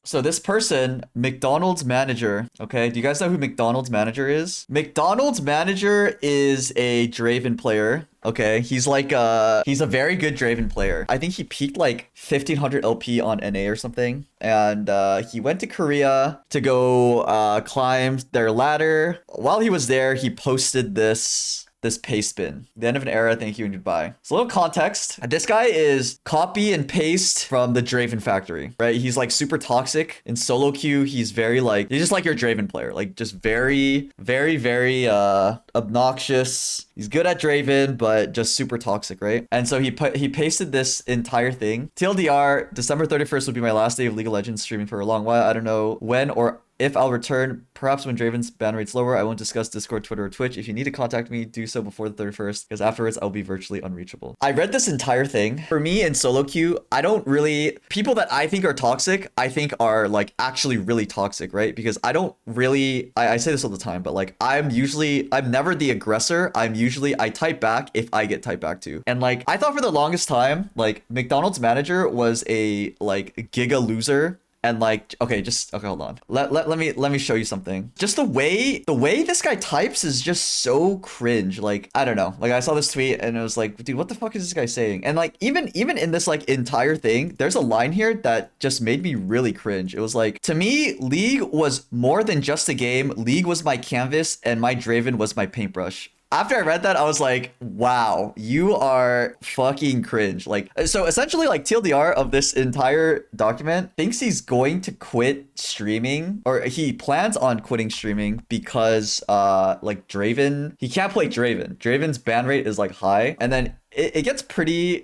So this person, McDonald's manager, okay? Do you guys know who McDonald's manager is? McDonald's manager is a Draven player. Okay, he's a very good Draven player. I think he peaked like 1500 LP on NA or something. And he went to Korea to go climb their ladder. While he was there, he posted this paste bin. The end of an era, thank you and goodbye. So a little context. This guy is copy and paste from the Draven factory, right? He's like super toxic. In solo queue, he's very like, he's just like your Draven player. Like just very, very, very obnoxious. He's good at Draven, but just super toxic, right? And so he pasted this entire thing. TLDR, December 31st would be my last day of League of Legends streaming for a long while. I don't know when or if I'll return, perhaps when Draven's ban rate's lower. I won't discuss Discord, Twitter, or Twitch. If you need to contact me, do so before the 31st, because afterwards I'll be virtually unreachable. I read this entire thing. For me in solo queue, I don't really... People that I think are toxic, I think are like actually really toxic, right? Because I don't really... I say this all the time, but like I'm never the aggressor. I type back if I get typed back to. And like, I thought for the longest time, like McDonald's manager was a like giga loser. And like, okay, hold on. Let me show you something. Just the way this guy types is just so cringe. Like, I don't know. Like I saw this tweet and it was like, dude, what the fuck is this guy saying? And like, even in this like entire thing, there's a line here that just made me really cringe. It was like, to me, League was more than just a game. League was my canvas and my Draven was my paintbrush. After I read that, I was like, wow, you are fucking cringe. Like, so essentially like TLDR of this entire document thinks he's going to quit streaming, or he plans on quitting streaming because like Draven, he can't play Draven. Draven's ban rate is like high. And then it gets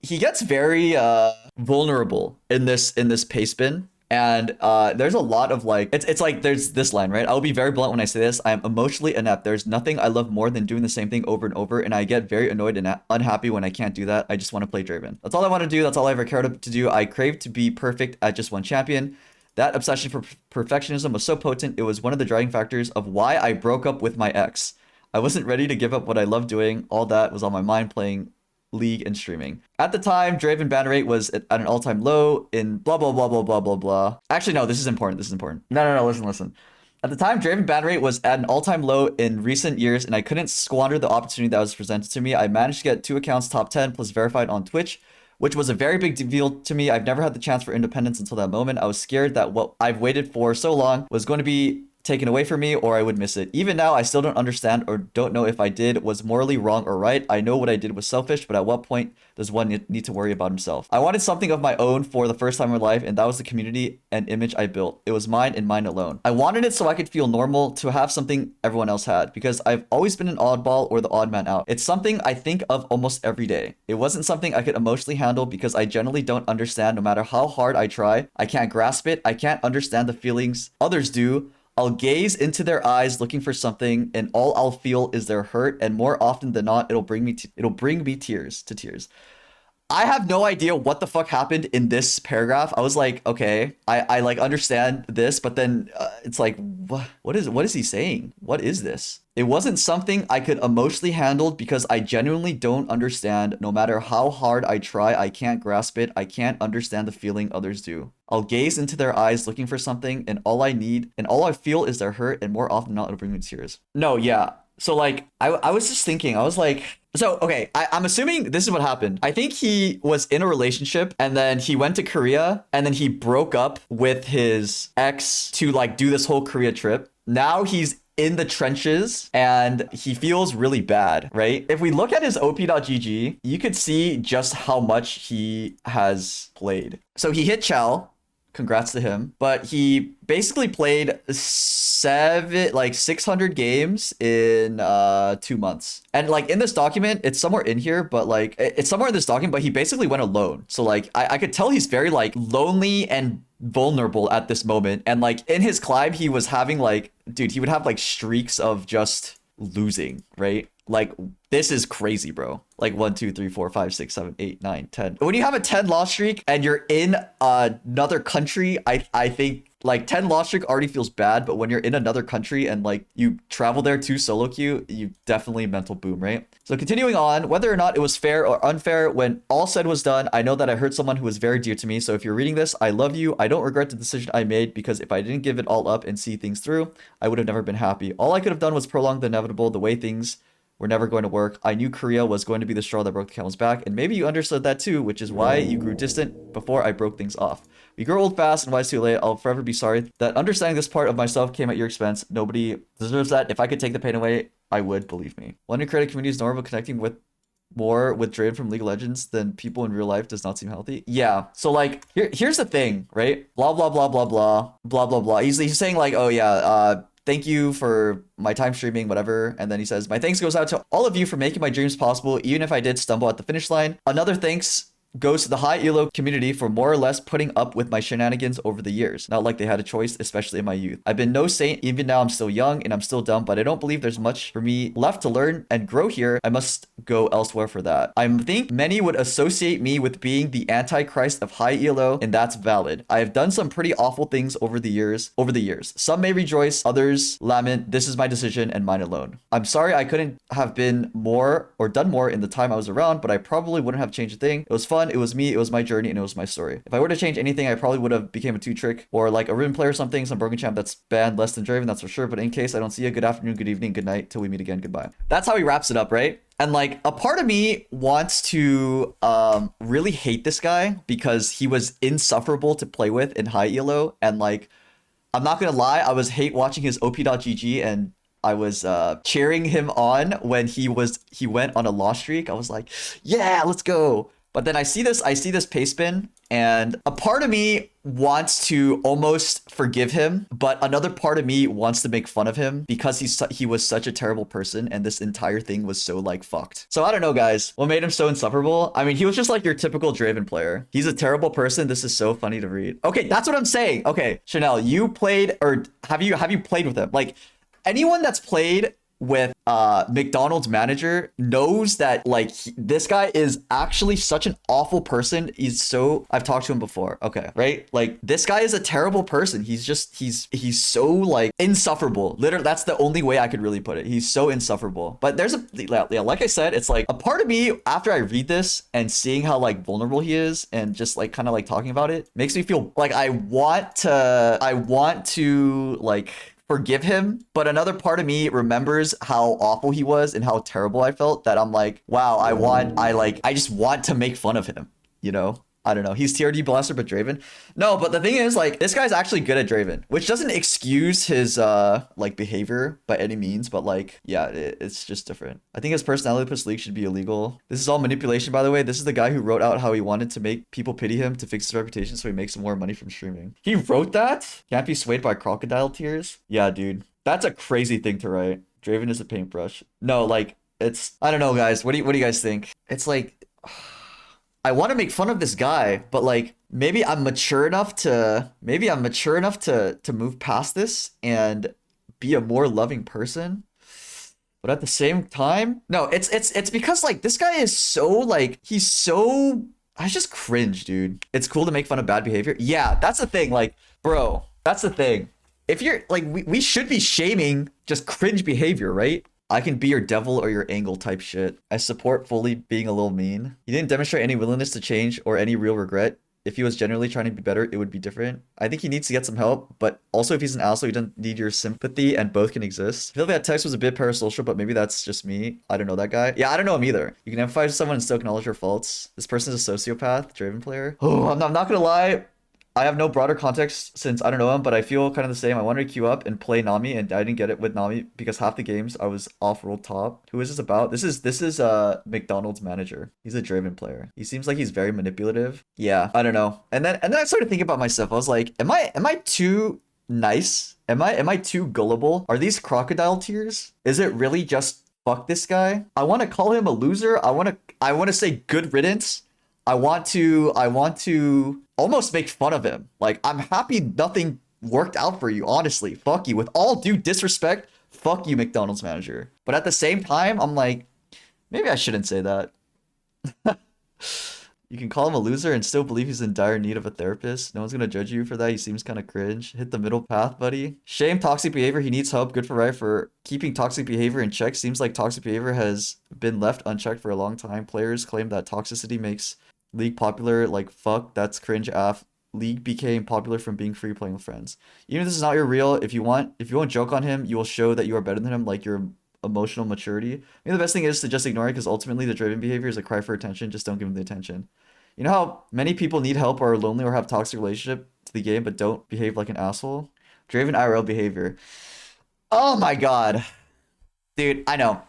he gets very vulnerable in this paste bin. And there's a lot of like, it's like there's this line, right? I'll be very blunt when I say this. I'm emotionally inept. There's nothing I love more than doing the same thing over and over. And I get very annoyed and unhappy when I can't do that. I just want to play Draven. That's all I want to do. That's all I ever cared to do. I crave to be perfect at just one champion. That obsession for perfectionism was so potent. It was one of the driving factors of why I broke up with my ex. I wasn't ready to give up what I love doing. All that was on my mind playing League and streaming. At the time, Draven ban rate was at an all-time low in blah, blah, blah, blah, blah, blah, blah. Actually, no, this is important. This is important. No, listen. At the time, Draven ban rate was at an all-time low in recent years, and I couldn't squander the opportunity that was presented to me. I managed to get 2 accounts top 10 plus verified on Twitch, which was a very big deal to me. I've never had the chance for independence until that moment. I was scared that what I've waited for so long was going to be taken away from me or I would miss it. Even now, I still don't understand or don't know if I did was morally wrong or right. I know what I did was selfish, but at what point does one need to worry about himself? I wanted something of my own for the first time in my life, and that was the community and image I built. It was mine and mine alone. I wanted it so I could feel normal, to have something everyone else had, because I've always been an oddball or the odd man out. It's something I think of almost every day. It wasn't something I could emotionally handle because I generally don't understand no matter how hard I try. I can't grasp it. I can't understand the feelings others do. I'll gaze into their eyes looking for something, and all I'll feel is their hurt, and more often than not, it'll bring me tears to tears. I have no idea what the fuck happened in this paragraph. I was like, okay, I like understand this, but then it's like, what is he saying? What is this? It wasn't something I could emotionally handle because I genuinely don't understand. No matter how hard I try, I can't grasp it. I can't understand the feeling others do. I'll gaze into their eyes looking for something, and all I feel is their hurt, and more often than not, it'll bring me to tears. No, yeah. So like, I was just thinking, I was like, so, okay, I'm assuming this is what happened. I think he was in a relationship and then he went to Korea and then he broke up with his ex to like do this whole Korea trip. Now he's in the trenches and he feels really bad, right? If we look at his op.gg, you could see just how much he has played. So he hit Chow. Congrats to him. But he basically played 600 games in 2 months. And like in this document, it's somewhere in here, but like it's somewhere in this document, but he basically went alone. So like I could tell he's very like lonely and vulnerable at this moment. And like in his climb, he was having like, dude, he would have like streaks of just losing, right? Like, this is crazy, bro. Like 1, 2, 3, 4, 5, 6, 7, 8, 9, 10. When you have a 10 loss streak and you're in another country, I think like 10 loss streak already feels bad, but when you're in another country and like you travel there to solo queue, you definitely mental boom, right? So continuing on, whether or not it was fair or unfair, when all said was done, I know that I hurt someone who was very dear to me. So if you're reading this, I love you. I don't regret the decision I made, because if I didn't give it all up and see things through, I would have never been happy. All I could have done was prolong the inevitable, the way things were never going to work. I knew Korea was going to be the straw that broke the camel's back, and maybe you understood that too, which is why you grew distant before I broke things off. We grow old fast and wise too late. I'll forever be sorry that understanding this part of myself came at your expense. Nobody deserves that. If I could take the pain away, I would, believe me. One creative community is normal, connecting with more with Draven from League of Legends than people in real life does not seem healthy. Yeah. So like here's the thing, right? Blah blah blah blah blah blah blah blah. He's saying like, oh yeah, thank you for my time streaming, whatever. And then he says, my thanks goes out to all of you for making my dreams possible, even if I did stumble at the finish line. Another thanks goes to the high elo community for more or less putting up with my shenanigans over the years. Not like they had a choice, especially in my youth. I've been no saint, even now I'm still young and I'm still dumb, but I don't believe there's much for me left to learn and grow here. I must go elsewhere for that. I think many would associate me with being the antichrist of high elo, and that's valid. I have done some pretty awful things over the years. Some may rejoice, others lament. This is my decision and mine alone. I'm sorry I couldn't have been more or done more in the time I was around, but I probably wouldn't have changed a thing. It was fun. It was me, it was my journey, and it was my story. If I were to change anything, I probably would have became a 2-trick or like a Riven player or something, some broken champ that's banned less than Draven, that's for sure. But in case I don't see you, good afternoon, good evening, good night, till we meet again, goodbye. That's how he wraps it up, right? And like a part of me wants to really hate this guy because he was insufferable to play with in high elo. And like, I'm not gonna lie, I was hate watching his op.gg and I was cheering him on when he went on a loss streak. I was like, yeah, let's go. But then I see this pace spin, and a part of me wants to almost forgive him, but another part of me wants to make fun of him because he was such a terrible person, and this entire thing was so like fucked. So I don't know, guys. What made him so insufferable? I mean, he was just like your typical Draven player. He's a terrible person. This is so funny to read. Okay, that's what I'm saying. Okay, Chanel, you played, or have you played with him? Like, anyone that's played with McDonald's manager knows that like this guy is actually such an awful person. I've talked to him before. Okay, right? Like this guy is a terrible person. He's so like insufferable. Literally, that's the only way I could really put it. He's so insufferable. But there's like I said, it's like a part of me after I read this and seeing how like vulnerable he is and just like kind of like talking about it makes me feel like I want to like forgive him, but another part of me remembers how awful he was and how terrible I felt, that I'm like, wow, I just want to make fun of him, you know? I don't know. He's TRD blaster, but Draven. No, but the thing is, like, this guy's actually good at Draven, which doesn't excuse his like behavior by any means, but like, yeah, it's just different. I think his personality plus league should be illegal. This is all manipulation, by the way. This is the guy who wrote out how he wanted to make people pity him to fix his reputation so he makes more money from streaming. He wrote that? Can't be swayed by crocodile tears? Yeah, dude. That's a crazy thing to write. Draven is a paintbrush. No, like, it's, I don't know, guys. What do you guys think? It's like, I want to make fun of this guy, but like maybe I'm mature enough to move past this and be a more loving person. But at the same time, no, it's because like this guy is so like I just cringe, dude. It's cool to make fun of bad behavior. Yeah, that's the thing. Like, bro, that's the thing. If you're like, we should be shaming just cringe behavior, right? I can be your devil or your angle type shit. I support fully being a little mean. He didn't demonstrate any willingness to change or any real regret. If he was generally trying to be better, it would be different. I think he needs to get some help, but also if he's an asshole, he doesn't need your sympathy and both can exist. I feel like that text was a bit parasocial, but maybe that's just me. I don't know that guy. Yeah, I don't know him either. You can empathize with someone and still acknowledge your faults. This person is a sociopath, Draven player. Oh, I'm not gonna lie. I have no broader context since I don't know him, but I feel kind of the same. I wanted to queue up and play Nami, and I didn't get it with Nami because half the games I was off-rolled top. Who is this about? This is McDonald's manager. He's a Draven player. He seems like he's very manipulative. Yeah, I don't know. And then I started thinking about myself. I was like, am I too nice? Am I too gullible? Are these crocodile tears? Is it really just fuck this guy? I want to call him a loser. I want to say good riddance. I want to almost make fun of him. Like, I'm happy nothing worked out for you, honestly. Fuck you. With all due disrespect, fuck you, McDonald's manager. But But at the same time, I'm like, maybe I shouldn't say that. You can call him a loser and still believe he's in dire need of a therapist. No one's gonna judge you for that. He seems kind of cringe. Hit the middle path, buddy. Shame toxic behavior. He needs help. Good for Riot for keeping toxic behavior in check. Seems like toxic behavior has been left unchecked for a long time. Players claim that toxicity makes League popular. Like, fuck, that's cringe af. League became popular from being free playing with friends. Even if this is not your real, if you won't joke on him, you will show that you are better than him, like your emotional maturity. Maybe the best thing is to just ignore it because ultimately the Draven behavior is a cry for attention. Just don't give him the attention. You know how many people need help or are lonely or have toxic relationship to the game but don't behave like an asshole? Draven IRL behavior. Oh my god. Dude, I know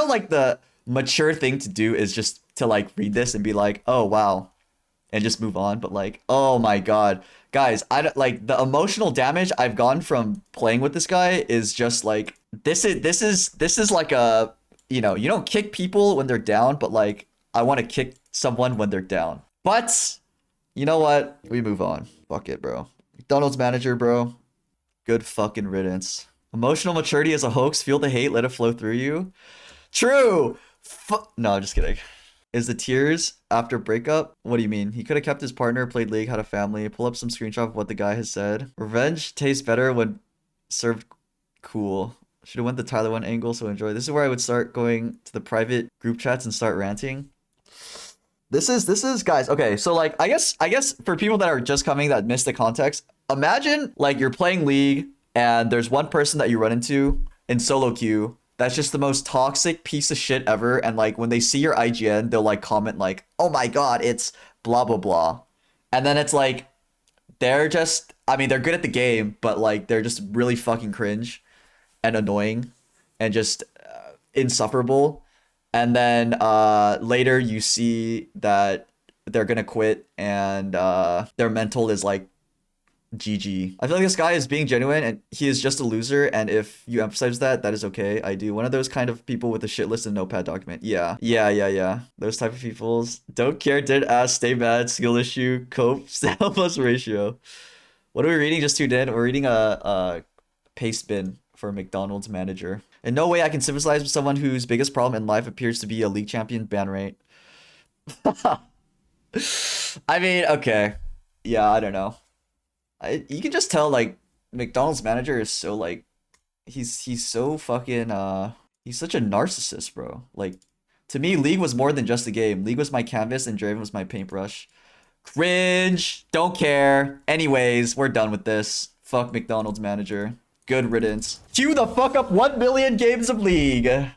like the mature thing to do is just to like read this and be like, "Oh wow." And just move on, but like, oh my god. Guys, I don't like the emotional damage I've gone from playing with this guy is just like this is like a, you know, you don't kick people when they're down, but like I want to kick someone when they're down. But you know what? We move on. Fuck it, bro. McDonald's manager, bro. Good fucking riddance. Emotional maturity is a hoax. Feel the hate, let it flow through you. True. No, I'm just kidding. Is the tears after breakup? What do you mean? He could have kept his partner, played League, had a family. Pull up some screenshot of what the guy has said. Revenge tastes better when served cool. Should have went the Tyler one angle, so enjoy. This is where I would start going to the private group chats and start ranting. This is guys, okay, so like I guess for people that are just coming that miss the context, imagine like you're playing League and there's one person that you run into in solo queue that's just the most toxic piece of shit ever, and like when they see your IGN, they'll like comment like, "Oh my god, it's blah blah blah." And then it's like they're just, I mean, they're good at the game, but like they're just really fucking cringe and annoying and just insufferable. And then later you see that they're gonna quit and their mental is like GG. I feel like this guy is being genuine and he is just a loser, and if you emphasize that, that is okay. I do. One of those kind of people with a shit list and notepad document. Yeah. Those type of peoples. Don't care, did ask, stay mad, skill issue, cope, style plus ratio. What are we reading? Just tuned in. We're reading a paste bin for McDonald's manager. In no way I can sympathize with someone whose biggest problem in life appears to be a league champion ban rate. I mean, okay. Yeah, I don't know. You can just tell like McDonald's manager is so like he's so fucking he's such a narcissist, bro. Like to me, League was more than just a game. League was my canvas and Draven was my paintbrush. Cringe. Don't care. Anyways, we're done with this. Fuck McDonald's manager. Good riddance. Cue the fuck up 1 million games of League.